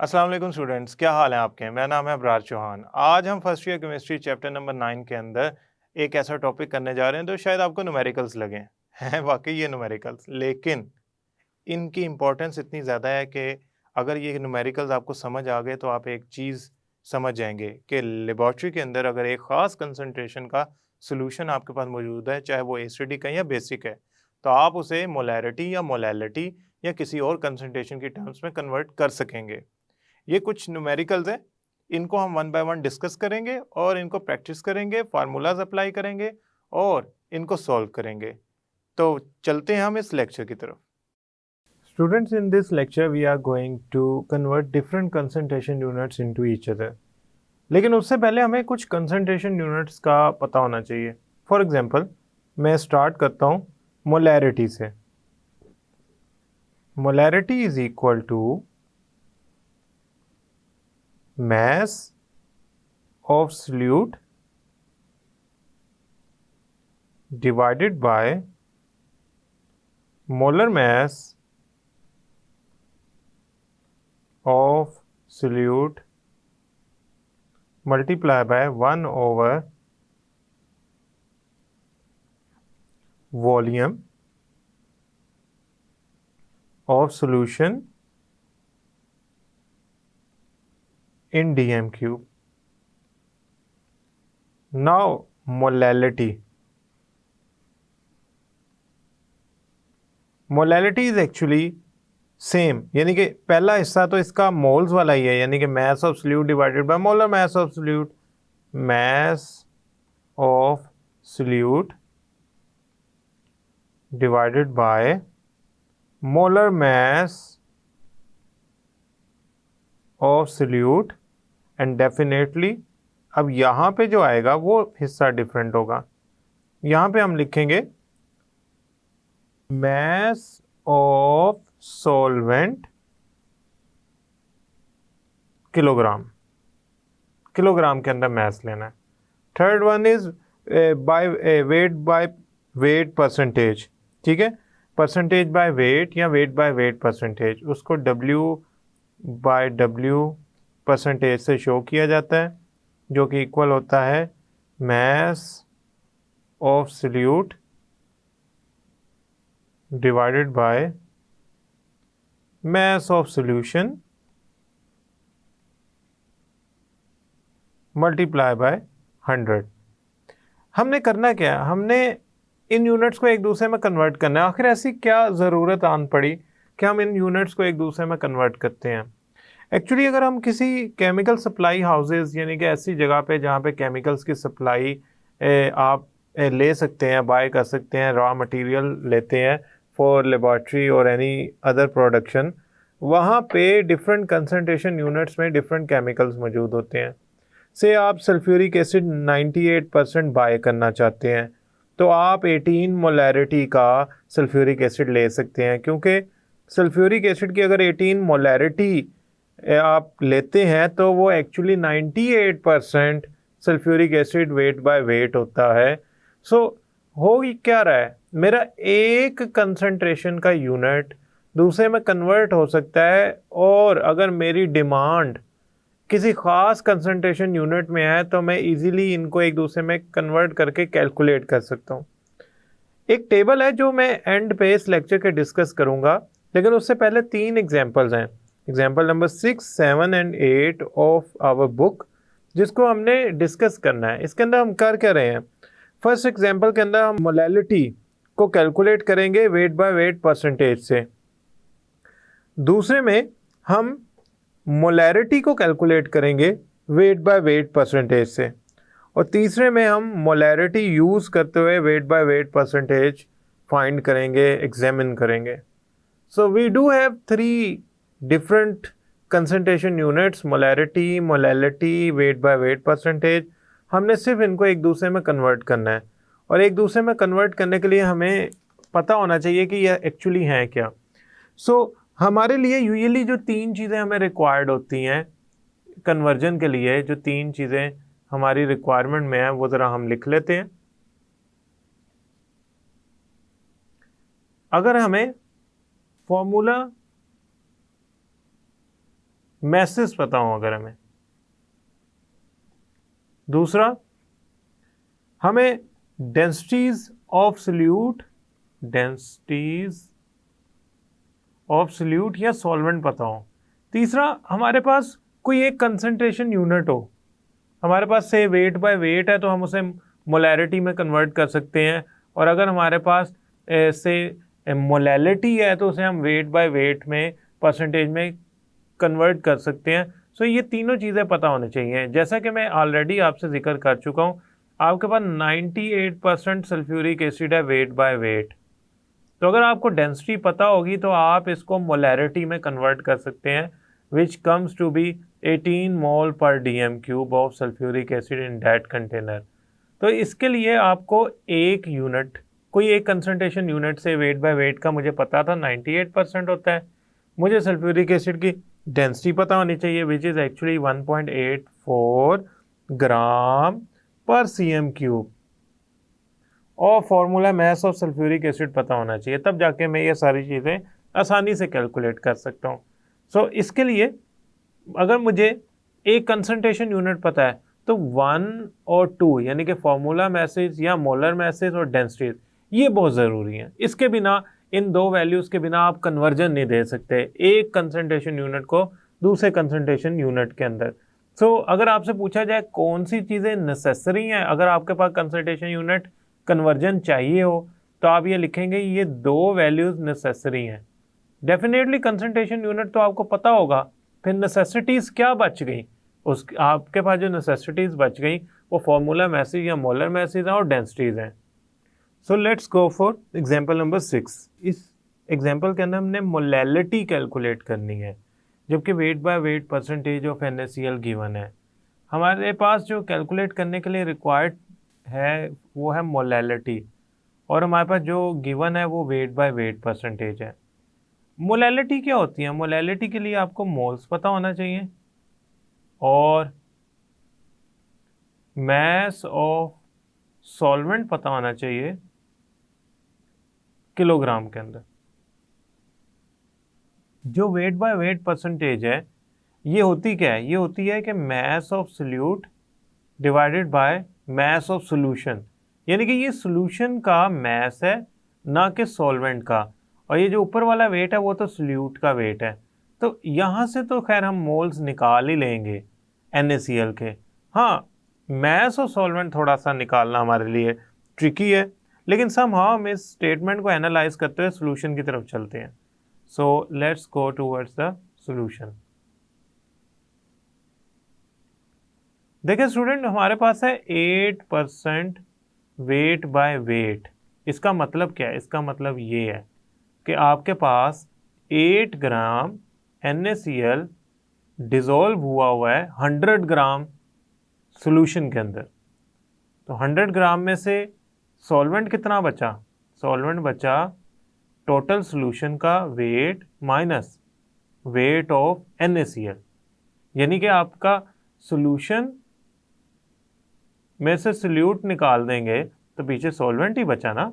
अस्सलाम वालेकुम स्टूडेंट्स, क्या हाल है आपके। मेरा नाम है अबरार चौहान। आज हम first year chemistry chapter number 9 के अंदर एक ऐसा टॉपिक करने जा रहे हैं तो शायद आपको न्यूमेरिकल्स लगें। हैं वाकई ये न्यूमेरिकल्स, लेकिन इनकी इम्पोर्टेंस इतनी ज़्यादा है कि अगर ये न्यूमेरिकल्स आपको समझ आ गए तो आप एक चीज़ समझ जाएंगे कि लेबॉर्ट्री के अंदर अगर एक ख़ास कंसनट्रेशन का सोल्यूशन आपके पास मौजूद है, चाहे वो एसिडिक है या बेसिक है, तो आप उसे मोलैरिटी या मोलैलिटी या किसी और कंसनट्रेशन की टर्म्स में कन्वर्ट कर सकेंगे। ये कुछ न्यूमेरिकल्स हैं, इनको हम वन बाय वन डिस्कस करेंगे और इनको प्रैक्टिस करेंगे, फार्मूलाज अप्लाई करेंगे और इनको सॉल्व करेंगे। तो चलते हैं हम इस लेक्चर की तरफ। Students, in this lecture we are going to convert different concentration units into each other. लेकिन उससे पहले हमें कुछ कंसंट्रेशन यूनिट्स का पता होना चाहिए। फॉर एग्जांपल, मैं स्टार्ट करता हूँ मोलैरिटी से। Molarity is equal to mass of solute divided by molar mass of solute multiplied by 1 over volume of solution in dm cube. Now molality. Molality is actually same, यानी कि पहला हिस्सा तो इसका मोल्स वाला ही है, यानी कि mass of solute divided by molar mass of solute. Mass of solute divided by molar mass of solute, and definitely अब यहाँ पे जो आएगा वो हिस्सा डिफरेंट होगा। यहाँ पे हम लिखेंगे mass of solvent kilogram. Kilogram के अंदर mass लेना है। Third one is by weight percentage. ठीक है, परसेंटेज बाय वेट या वेट बाय वेट परसेंटेज, उसको W बाय W परसेंटेज से शो किया जाता है, जो कि इक्वल होता है mass of solute divided by mass of solution multiply by 100। हमने करना क्या है, हमने इन यूनिट्स को एक दूसरे में कन्वर्ट करना है। आखिर ऐसी क्या ज़रूरत आन पड़ी कि हम इन यूनिट्स को एक दूसरे में कन्वर्ट करते हैं। एक्चुअली अगर हम किसी केमिकल सप्लाई हाउसेस, यानी कि ऐसी जगह पे जहाँ पे केमिकल्स की सप्लाई आप ले सकते हैं, बाय कर सकते हैं, रॉ मटेरियल लेते हैं फॉर लेबॉर्ट्री और एनी अदर प्रोडक्शन, वहाँ पे डिफरेंट कंसनट्रेशन यूनिट्स में डिफरेंट केमिकल्स मौजूद होते हैं। से आप सल्फ्यूरिक एसिड 98% बाय करना चाहते हैं तो आप 18 मोलैरिटी का सल्फ्यूरिक एसिड ले सकते हैं, क्योंकि सल्फ्यूरिक एसिड की अगर 18 मोलैरिटी आप लेते हैं तो वो actually 98% sulphuric acid weight by wait होता है। सो हो क्या रहा है, मेरा एक कंसंट्रेशन का यूनिट दूसरे में कन्वर्ट हो सकता है, और अगर मेरी डिमांड किसी ख़ास कंसंट्रेशन यूनिट में है तो मैं इजीली इनको एक दूसरे में कन्वर्ट करके कैलकुलेट कर सकता हूँ। एक टेबल है जो मैं एंड पे इस लेक्चर के डिस्कस करूँगा, लेकिन उससे पहले 3 एग्जांपल्स हैं। Example number 6, 7 and 8 of our book, जिसको हमने डिस्कस करना है। इसके अंदर हम कर क्या रहे हैं, फर्स्ट एग्जांपल के अंदर हम मोलैलिटी को कैलकुलेट करेंगे वेट बाय वेट परसेंटेज से। दूसरे में हम मोलैरिटी को कैलकुलेट करेंगे वेट बाय वेट परसेंटेज से, और तीसरे में हम मोलैरिटी यूज़ करते हुए weight by weight percentage find करेंगे, एग्जामिन करेंगे। So we do have 3 different concentration units, molarity, molality, weight by weight percentage. हमने सिर्फ इनको एक दूसरे में कन्वर्ट करना है, और एक दूसरे में कन्वर्ट करने के लिए हमें पता होना चाहिए कि यह एक्चुअली हैं क्या। हमारे लिए यूजुअली जो 3 चीज़ें हमें रिक्वायर्ड होती हैं कन्वर्जन के लिए, जो 3 चीज़ें हमारी रिक्वायरमेंट में है, वो ज़रा हम लिख लेते हैं। अगर हमें फॉर्मूला मैसेज पता हो अगर हमें। दूसरा, हमें डेंसिटीज ऑफ सॉल्यूट या सॉल्वेंट पता हो। तीसरा, हमारे पास कोई एक कंसंट्रेशन यूनिट हो। हमारे पास से वेट बाय वेट है तो हम उसे मोलैरिटी में कन्वर्ट कर सकते हैं, और अगर हमारे पास से मोलैलिटी है तो उसे हम वेट बाय वेट में, परसेंटेज में कन्वर्ट कर सकते हैं। सो ये तीनों चीज़ें पता होनी चाहिए। जैसा कि मैं ऑलरेडी आपसे जिक्र कर चुका हूँ, आपके पास 98% सल्फ्यूरिक एसिड है वेट बाय वेट। तो अगर आपको डेंसिटी पता होगी तो आप इसको मोलैरिटी में कन्वर्ट कर सकते हैं, विच कम्स टू बी 18 मोल पर dm³ of sulphuric acid in that container. तो इसके लिए आपको एक यूनिट, कोई एक कंसंट्रेशन यूनिट से वेट बाय वेट का मुझे पता था 98% होता है। मुझे सल्फ्यूरिक एसिड की डेंसिटी पता होनी चाहिए, विच इज़ एक्चुअली 1.84 ग्राम पर cm³, और formula mass of sulphuric acid पता होना चाहिए, तब जाके मैं ये सारी चीज़ें आसानी से कैलकुलेट कर सकता हूँ। सो इसके लिए अगर मुझे एक कंसंट्रेशन यूनिट पता है तो 1 और 2 यानी कि फॉर्मूला मैसेज या मोलर मैसेज और डेंसिटी, ये बहुत ज़रूरी है। इसके बिना, इन दो वैल्यूज़ के बिना आप कन्वर्जन नहीं दे सकते एक कंसंट्रेशन यूनिट को दूसरे कंसंट्रेशन यूनिट के अंदर। सो अगर आपसे पूछा जाए कौन सी चीज़ें नेसेसरी हैं अगर आपके पास कंसंट्रेशन यूनिट कन्वर्जन चाहिए हो, तो आप ये लिखेंगे ये दो वैल्यूज़ नेसेसरी हैं। डेफिनेटली कंसंट्रेशन यूनिट तो आपको पता होगा, फिर नेसेसिटीज़ क्या बच गई, उस आपके पास जो नेसेसिटीज़ बच गई वो फॉर्मूला मैसेज या मोलर मैसेज हैं और डेंसिटीज़ हैं। So let's go for example number 6। इस एग्जांपल के अंदर हमने मोलैलिटी कैलकुलेट करनी है, जबकि wait by weight percentage of NaCl given है। हमारे पास जो कैलकुलेट करने के लिए रिक्वायर्ड है वो है मोलैलिटी, और हमारे पास जो गिवन है वो वेट बाय वेट परसेंटेज है। मोलैलिटी क्या होती है? मोलैलिटी के लिए आपको मोल्स पता होना चाहिए और मास ऑफ सॉल्वेंट पता होना चाहिए किलोग्राम के अंदर। जो वेट बाय वेट परसेंटेज है ये होती क्या है? ये होती है कि mass of solute divided by mass of solution, यानी कि ये सोल्यूशन का मास है ना कि सॉल्वेंट का, और ये जो ऊपर वाला वेट है वो तो सोल्यूट का वेट है। तो यहाँ से तो खैर हम मोल्स निकाल ही लेंगे NaCl के। हाँ, मास ऑफ सॉल्वेंट थोड़ा सा निकालना हमारे लिए ट्रिकी है, लेकिन समहाउ हम इस स्टेटमेंट को एनालाइज करते हुए सोल्यूशन की तरफ चलते हैं। So let's go towards the solution. देखिए स्टूडेंट, हमारे पास है 8% वेट बाय वेट। इसका मतलब क्या है? इसका मतलब ये है कि आपके पास 8 ग्राम NaCl डिज़ोल्व हुआ है 100 ग्राम सॉल्यूशन के अंदर। तो 100 ग्राम में से सॉल्वेंट कितना बचा? सॉल्वेंट बचा टोटल सॉल्यूशन का wait minus weight of NaCl, यानी कि आपका सॉल्यूशन में से सोल्यूट निकाल देंगे तो पीछे सॉल्वेंट ही बचा ना,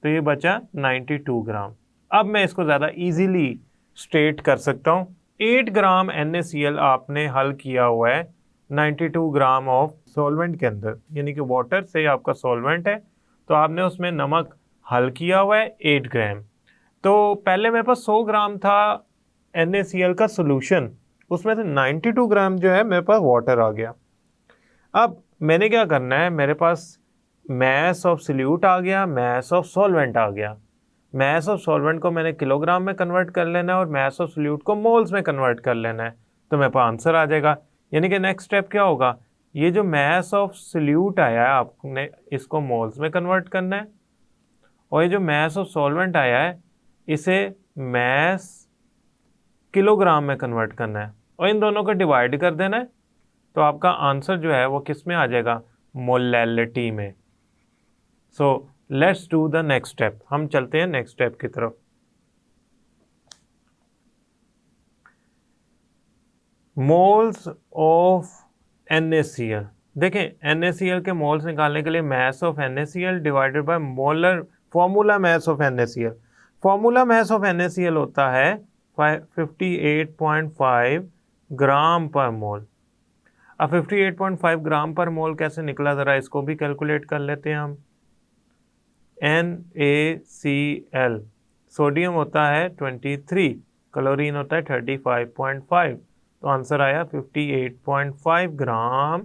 तो ये बचा 92 ग्राम। अब मैं इसको ज़्यादा इजीली स्टेट कर सकता हूँ। 8 ग्राम NaCl आपने हल किया हुआ है 92 ग्राम ऑफ सॉल्वेंट के अंदर, यानी कि वाटर से आपका सॉल्वेंट है तो आपने उसमें नमक हल किया हुआ है 8 ग्राम। तो पहले मेरे पास 100 ग्राम था NaCl का सोल्यूशन, उसमें से 92 ग्राम जो है मेरे पास वाटर आ गया। अब मैंने क्या करना है, मेरे पास मास ऑफ सोल्यूट आ गया, मास ऑफ सॉल्वेंट आ गया। मास ऑफ सॉल्वेंट को मैंने किलोग्राम में कन्वर्ट कर लेना है और मास ऑफ सोल्यूट को मोल्स में कन्वर्ट कर लेना है, तो मेरे पास आंसर आ जाएगा। यानी कि नेक्स्ट स्टेप क्या होगा, ये जो मास ऑफ सोल्यूट आया है आपने इसको मोल्स में कन्वर्ट करना है, और ये जो मास ऑफ सॉल्वेंट आया है इसे मास किलोग्राम में कन्वर्ट करना है, और इन दोनों को डिवाइड कर देना है, तो आपका आंसर जो है वो किस में आ जाएगा? मोलैलिटी में। So let's do the next step. हम चलते हैं नेक्स्ट स्टेप की तरफ। Moles of NaCl। देखें NaCl के मोल्स निकालने के लिए mass of NaCl divided by molar formula mass of NaCl। Formula mass of NaCl होता है 58.5 ग्राम पर मोल। अब 58.5 ग्राम पर मोल कैसे निकला, ज़रा इसको भी कैलकुलेट कर लेते हैं हम। NaCl, सोडियम होता है 23, क्लोरीन होता है 35.5, तो आंसर आया 58.5 ग्राम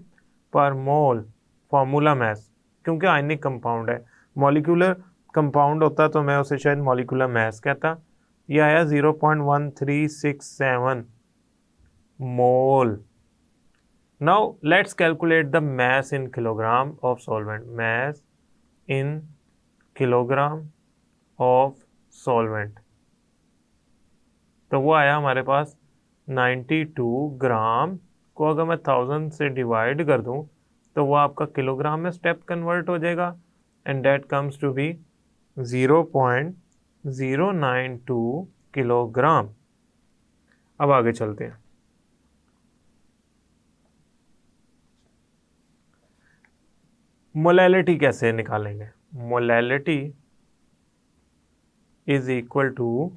पर मोल। फॉर्मूला मैस, क्योंकि आयनिक कंपाउंड है, मॉलिक्यूलर कंपाउंड होता तो मैं उसे शायद मॉलिक्यूलर मैस कहता। ये आया 0.1367 mole. Now let's calculate the mass in kilogram of solvent. Mass in kilogram of solvent, तो वो आया हमारे पास 92 ग्राम को अगर मैं 1000 से डिवाइड कर दूं तो वो आपका किलोग्राम में स्टेप कन्वर्ट हो जाएगा, and that comes to be 0.092 kilogram. अब आगे चलते हैं। मोलैलिटी कैसे निकालेंगे? Molality is equal to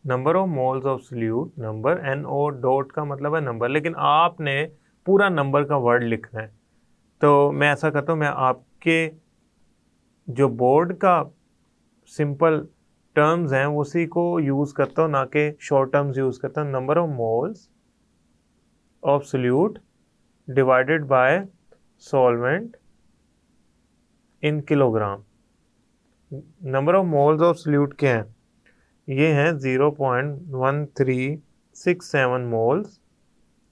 number of moles of solute, number, NO dot का मतलब है नंबर, लेकिन आपने पूरा नंबर का वर्ड लिखना है। तो मैं ऐसा करता हूँ, मैं आपके जो बोर्ड का सिंपल टर्म्स हैं उसी को यूज़ करता हूँ, ना कि शॉर्ट टर्म्स यूज़ करता हूँ। Number of moles of solute divided by solvent in kilogram. Number of moles of solute क्या है? ये हैं 0.1367 मोल्स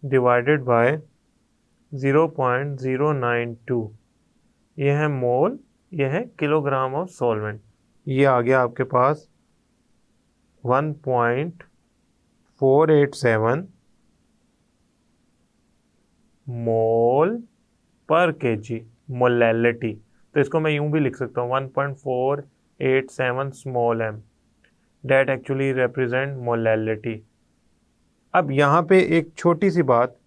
डिवाइडेड बाय 0.092। ये है मोल, ये है किलोग्राम ऑफ सॉल्वेंट। ये आ गया आपके पास 1.487 मोल पर केजी, मोलैलिटी। तो इसको मैं यूं भी लिख सकता हूँ 1.487 small m, that actually represent molality. अब यहाँ पे एक छोटी सी बात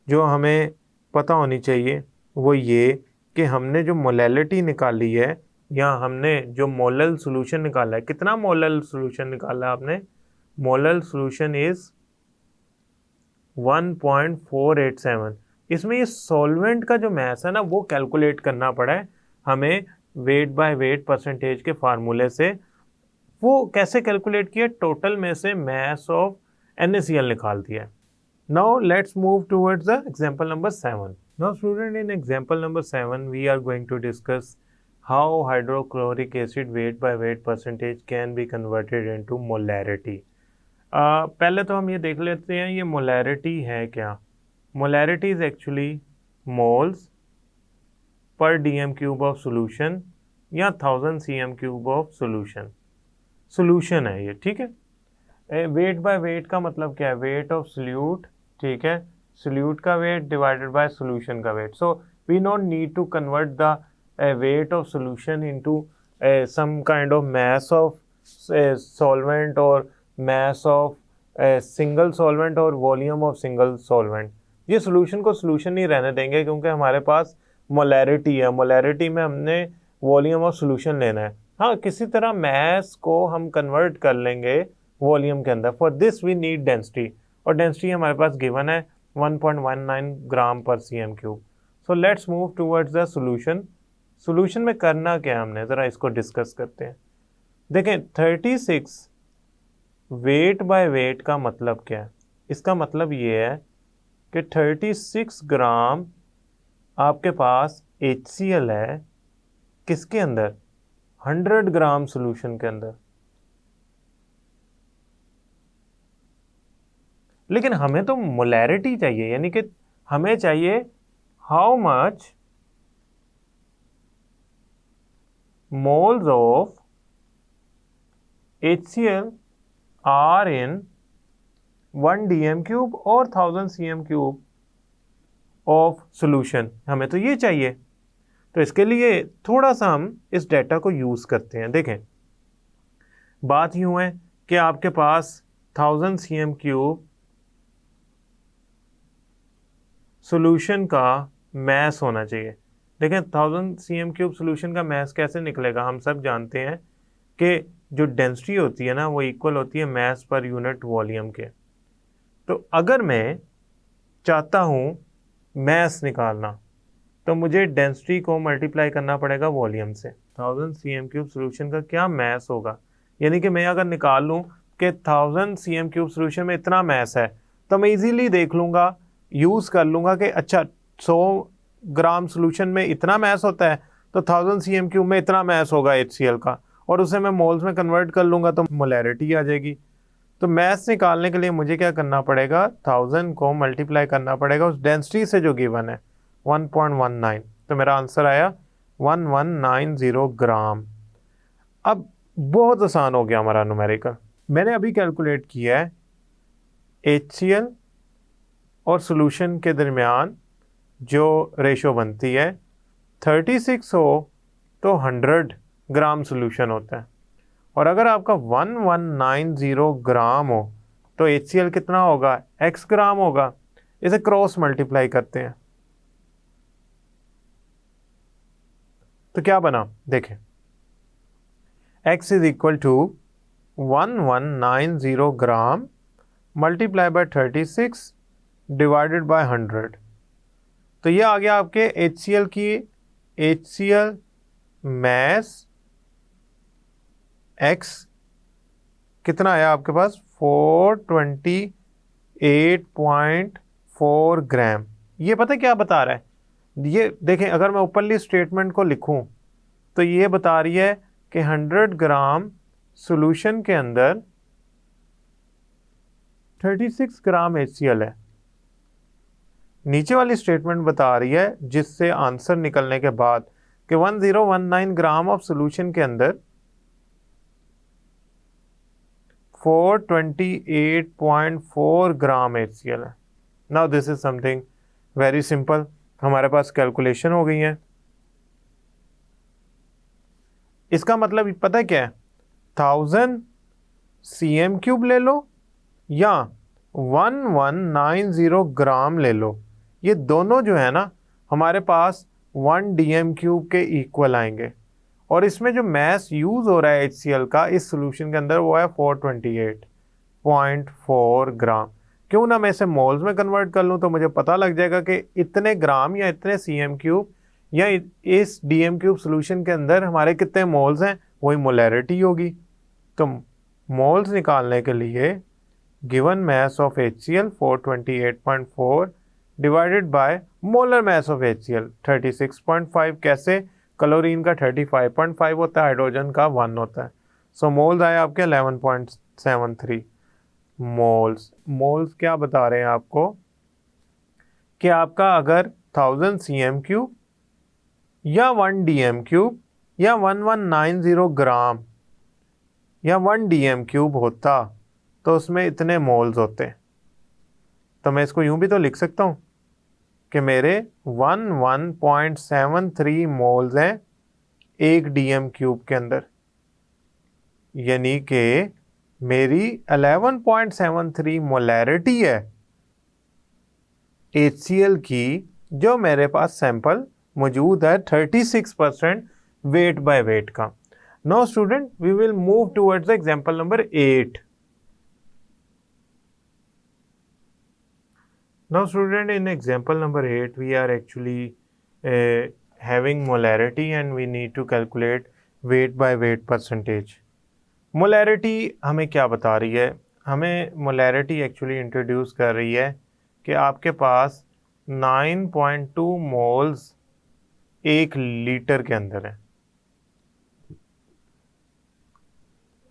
जो हमें पता होनी चाहिए वो ये कि हमने जो मोलैलिटी निकाली है या हमने जो मोलल सॉल्यूशन निकाला है, कितना मोलल सॉल्यूशन निकाला है आपने? Molal solution is 1.487। इसमें ये सॉल्वेंट का जो मैस है ना वो कैलकुलेट करना पड़ा है हमें वेट बाय वेट परसेंटेज के फार्मूले से। वो कैसे कैलकुलेट किया? टोटल में से मैस ऑफ NaCl निकाल दिया। Now let's move towards the example number 7। Now student, in example number 7 we are going to discuss how hydrochloric acid weight by weight percentage can be converted into molarity. पहले तो हम ये देख लेते हैं ये मोलैरिटी है क्या। Molarity is actually moles per DM cube of solution या 1000 cm cube of solution. Solution है ये, ठीक है। वेट बाय वेट का मतलब क्या है? वेट ऑफ सोल्यूट, ठीक है, सोल्यूट का वेट डिवाइडेड बाय सोल्यूशन का weight. So we not need to convert the weight of solution into some kind of mass of solvent और मैस ऑफ सिंगल सॉल्वेंट और वॉल्यूम ऑफ सिंगल सॉल्वेंट। ये solution को solution नहीं रहने देंगे क्योंकि हमारे पास मोलैरिटी है। मोलैरिटी में हमने वॉल्यूम ऑफ सोल्यूशन लेना है। हाँ, किसी तरह मैस को हम कन्वर्ट कर लेंगे वॉल्यूम के अंदर। For this we need density, और डेंसिटी हमारे पास गिवन है 1.19 gram per cm cube. So let's move towards the solution. Solution में करना क्या है हमने, ज़रा इसको डिस्कस करते हैं। देखें 36 वेट बाय वेट का मतलब क्या है? इसका मतलब ये है कि 36 ग्राम आपके पास HCl है, किसके अंदर? 100 ग्राम सोल्यूशन के अंदर। लेकिन हमें तो मोलैरिटी चाहिए, यानी कि हमें चाहिए how much moles of HCl are in 1 DM cube और 1000 cm क्यूब ऑफ सोल्यूशन। हमें तो ये चाहिए। तो इसके लिए थोड़ा सा हम इस डेटा को यूज करते हैं। देखें, बात यूं है कि आपके पास 1000 cm क्यूब सोल्यूशन का मैस होना चाहिए। देखें 1000 cm क्यूब सोल्यूशन का मैस कैसे निकलेगा? हम सब जानते हैं कि जो डेंसिटी होती है ना वो इक्वल होती है मैस पर यूनिट वॉल्यूम के। तो अगर मैं चाहता हूँ मैस निकालना, तो मुझे डेंसिटी को मल्टीप्लाई करना पड़ेगा वॉल्यूम से। 1000 cm³ सोल्यूशन का क्या मैस होगा, यानी कि मैं अगर निकाल लूँ कि 1000 cm³ सोल्यूशन में इतना मैस है, तो मैं इजीली देख लूँगा, यूज़ कर लूँगा कि अच्छा 100 ग्राम सोल्यूशन में इतना मैस होता है, तो 1000 cm³ में इतना मैस होगा HCl का, और उसे मैं मोल्स में कन्वर्ट कर लूँगा तो मोलैरिटी आ जाएगी। तो मैस निकालने के लिए मुझे क्या करना पड़ेगा, 1000 को मल्टीप्लाई करना पड़ेगा उस डेंसिटी से जो गिवन है 1.19, तो मेरा आंसर आया 1190 ग्राम। अब बहुत आसान हो गया हमारा न्यूमेरिकल। मैंने अभी कैलकुलेट किया है HCl और सॉल्यूशन के दरमियान जो रेशो बनती है, 36 हो तो 100 ग्राम सॉल्यूशन होता है, और अगर आपका 1190 ग्राम हो तो HCl कितना होगा, x ग्राम होगा। इसे क्रॉस मल्टीप्लाई करते हैं तो क्या बना, देखें, x is equal to 1190 gram multiply by 36 divided by 100। तो ये आ गया आपके HCl की HCl मैस x कितना आया आपके पास, 428.4 ग्राम। ये पता है क्या बता रहा है, ये देखें, अगर मैं ऊपरली स्टेटमेंट को लिखूं तो ये बता रही है कि 100 ग्राम सॉल्यूशन के अंदर 36 ग्राम HCl है। नीचे वाली स्टेटमेंट बता रही है, जिससे आंसर निकलने के बाद, कि 1019 ग्राम ऑफ सॉल्यूशन के अंदर 428.4 ग्राम HCl है। Now this is something very simple, हमारे पास कैलकुलेशन हो गई है। इसका मतलब पता है क्या है, 1000 cm³ ले लो या 1190 ग्राम ले लो, ये दोनों जो है ना हमारे पास 1 dm³ के इक्वल आएंगे, और इसमें जो मैस यूज़ हो रहा है HCl का इस सॉल्यूशन के अंदर वो है 428.4 ग्राम। क्यों ना मैं इसे मोल्स में कन्वर्ट कर लूँ तो मुझे पता लग जाएगा कि इतने ग्राम या इतने cm³ या इस dm³ सॉल्यूशन के अंदर हमारे कितने मोल्स हैं, वही मोलैरिटी होगी। तो मोल्स निकालने के लिए given mass of HCl 428.4 divided by molar mass of HCl 36.5। कैसे, क्लोरीन का 35.5 होता है, हाइड्रोजन का 1 होता है। सो मोल्स आए आपके 11.73 मोल्स। मोल्स क्या बता रहे हैं आपको कि आपका अगर 1000 cm³ या 1 dm³ या 1190 ग्राम या 1 dm³ होता तो उसमें इतने मोल्स होते। तो मैं इसको यूं भी तो लिख सकता हूं कि मेरे 11.73 मोल्स हैं 1 dm³ के अंदर, यानी कि मेरी 11.73 मोलैरिटी है HCl की, जो मेरे पास सैंपल मौजूद है 36% वेट बाय वेट का। Now student, we will move towards example number 8। Now student, in example number 8 we are actually having molarity and we need to calculate weight by weight percentage। molarity हमें क्या बता रही है, हमें molarity actually introduce कर रही है कि आपके पास 9.2 मोल्स 1 लीटर के अंदर है।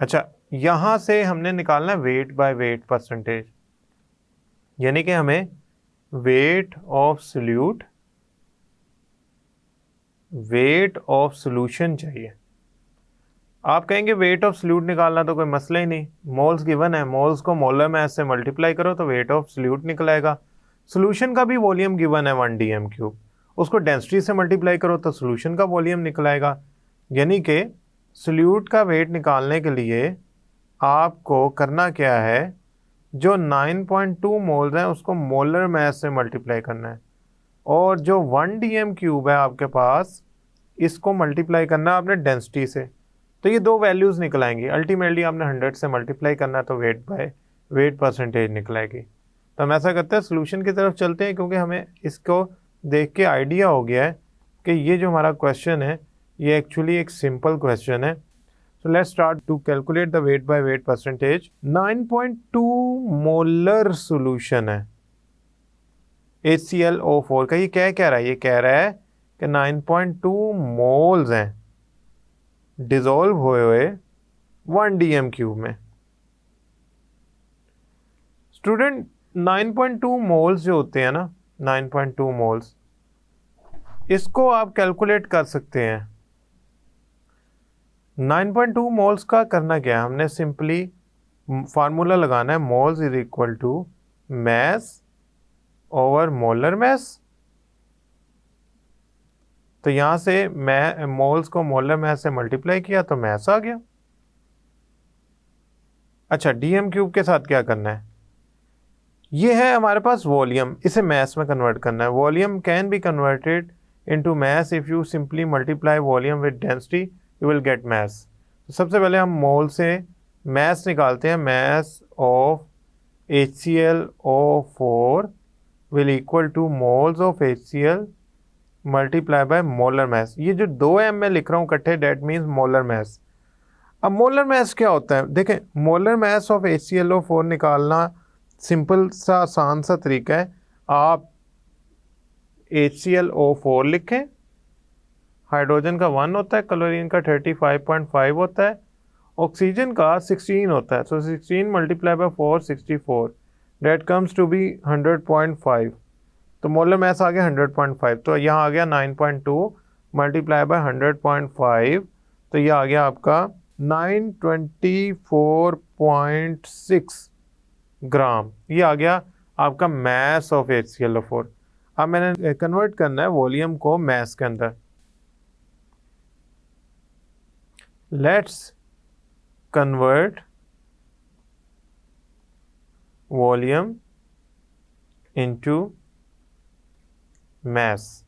अच्छा, यहाँ से हमने निकालना वेट बाय वेट परसेंटेज, यानी कि हमें weight of solute, weight of solution चाहिए। आप कहेंगे वेट ऑफ सॉल्यूट निकालना तो कोई मसला ही नहीं, मोल्स गिवन है, मोल्स को मोलर मैस से मल्टीप्लाई करो तो वेट ऑफ सॉल्यूट निकल आएगा। सॉल्यूशन का भी वॉल्यूम गिवन है 1 dm³, उसको डेंसिटी से मल्टीप्लाई करो तो सॉल्यूशन का वॉल्यूम निकल आएगा। यानी कि सॉल्यूट का वेट निकालने के लिए आपको करना क्या है, जो 9.2 मोल्स हैं उसको मोलर मैस से मल्टीप्लाई करना है, और जो 1 dm³ है आपके पास इसको मल्टीप्लाई करना है आपने डेंसिटी से, तो ये दो वैल्यूज़ निकल आएंगी। अल्टीमेटली आपने 100 से मल्टीप्लाई करना तो वेट बाय वेट परसेंटेज निकल आएगी। तो हम ऐसा करते हैं सोल्यूशन की तरफ चलते हैं, क्योंकि हमें इसको देख के आइडिया हो गया है कि ये जो हमारा क्वेश्चन है ये एक्चुअली एक सिंपल क्वेश्चन है। So let's start to calculate the weight by weight percentage. 9.2 molar solution है HClO4 का। ये क्या कह रहा है? ये कह रहा है कि 9.2 मोल्स हैं डिसॉल्व हुए 1 dm³ में। स्टूडेंट 9.2 मोल्स जो होते हैं ना, 9.2 मोल्स, इसको आप कैलकुलेट कर सकते हैं। 9.2 मोल्स का करना क्या है? हमने सिंपली फार्मूला लगाना है, moles is equal to mass over molar mass. तो यहां से मैं मोल्स को मोलर मैस से मल्टीप्लाई किया तो मैस आ गया। अच्छा, dm³ के साथ क्या करना है? ये है हमारे पास वॉल्यूम, इसे मैस में कन्वर्ट करना है। Volume can be converted into mass if you simply multiply volume with density, you will get mass. तो सबसे पहले हम मोल से मैस निकालते हैं। Mass of HClO4 will equal to moles of HCl multiply by molar mass. ये जो 2m में लिख रहा हूँ इकट्ठे, डेट मीन्स मोलर मैस। अब मोलर मैस क्या होता है? देखें, मोलर मैस ऑफ HClO4 निकालना सिंपल सा आसान सा तरीका है। आप HClO4 लिखें, हाइड्रोजन का 1 होता है, क्लोरीन का 35.5 होता है, ऑक्सीजन का 16 होता है। So 16 multiply by 4 64, that comes to be 100.5। तो मोलर मैस आ गया 100.5। तो यहाँ आ गया 9.2 मल्टीप्लाई बाय 100.5, तो ये आ गया आपका 924.6 ग्राम। ये आ गया आपका मैस ऑफ HClO4। अब मैंने कन्वर्ट करना है वॉल्यूम को मैस के अंदर। Let's convert volume into mass.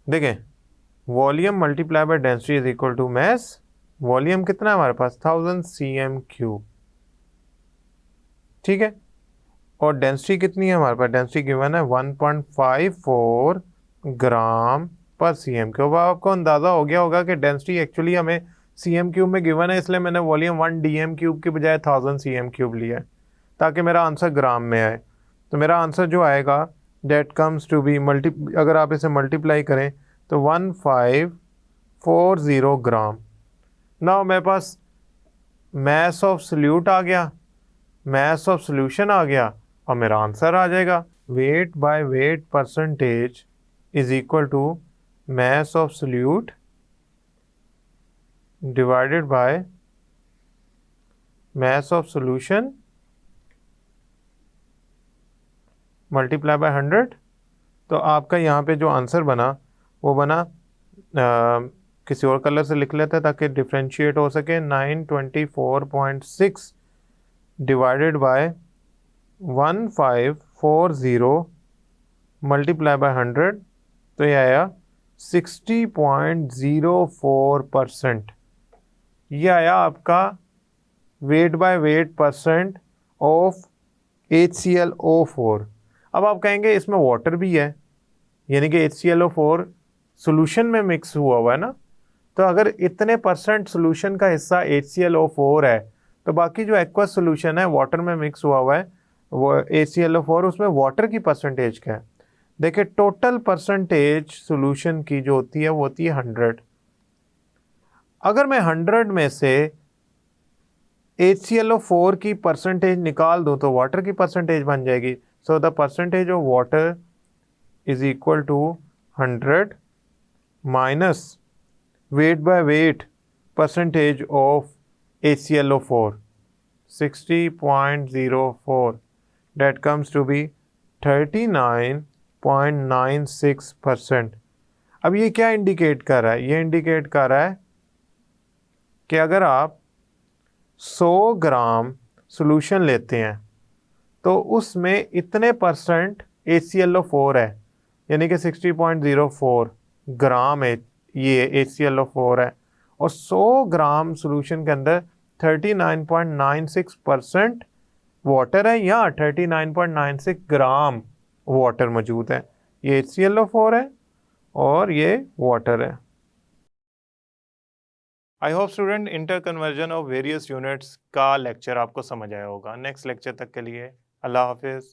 देखें, volume multiply by density is equal to mass. Volume कितना है हमारे पास? 1000 cm³। ठीक है, और डेंसिटी कितनी है हमारे पास? डेंसिटी गिवन है 1.54 ग्राम पर cm³। अब आपको अंदाज़ा हो गया होगा कि डेंसिटी एक्चुअली हमें cm³ में गिवन है, इसलिए मैंने वॉल्यूम 1 dm³ के बजाय 1000 cm³ लिया है ताकि मेरा आंसर ग्राम में आए। तो मेरा आंसर जो आएगा डेट कम्स टू बी अगर आप इसे मल्टीप्लाई करें तो 1540 ग्राम। ना मेरे पास मैस ऑफ सॉल्यूट आ गया, मैस ऑफ सॉल्यूशन आ गया, और मेरा आंसर आ जाएगा। Weight by weight percentage is equal to mass of solute divided by mass of solution multiply by 100। तो आपका यहाँ पे जो आंसर बना वो बना, किसी और कलर से लिख लेते हैं ताकि डिफ्रेंशिएट हो सके, 924.6 डिवाइडेड बाय 1540 मल्टीप्लाई बाय 100, तो ये आया 60.04%। ये आया आपका wait by wait percent of HClO4। अब आप कहेंगे इसमें वाटर भी है, यानी कि HClO4 सॉल्यूशन में मिक्स हुआ है ना। तो अगर इतने परसेंट सॉल्यूशन का हिस्सा HClO4 है तो बाकी जो एक्वस सॉल्यूशन है वाटर में मिक्स हुआ है वो HClO4, उसमें वाटर की परसेंटेज क्या है? देखिए, टोटल परसेंटेज सॉल्यूशन की जो होती है वो होती है 100। अगर मैं 100 में से HClO4 की परसेंटेज निकाल दूं तो वाटर की परसेंटेज बन जाएगी। So the percentage of water is equal to 100 minus weight by weight percentage of HClO4 60.04, that comes to be 39.96%। अब ये क्या इंडिकेट कर रहा है? ये इंडिकेट कर रहा है कि अगर आप 100 ग्राम सॉल्यूशन लेते हैं तो उसमें इतने परसेंट HClO4 है, यानी कि 60.04 ग्राम है ये HClO4 है, और 100 ग्राम सॉल्यूशन के अंदर 39.96% वाटर है या 39.96 ग्राम वाटर मौजूद है। ये HClO4 है और ये वाटर है। I hope student inter conversion of various units का लेक्चर आपको समझ आया होगा। नेक्स्ट लेक्चर तक के लिए अल्लाह हाफिज़।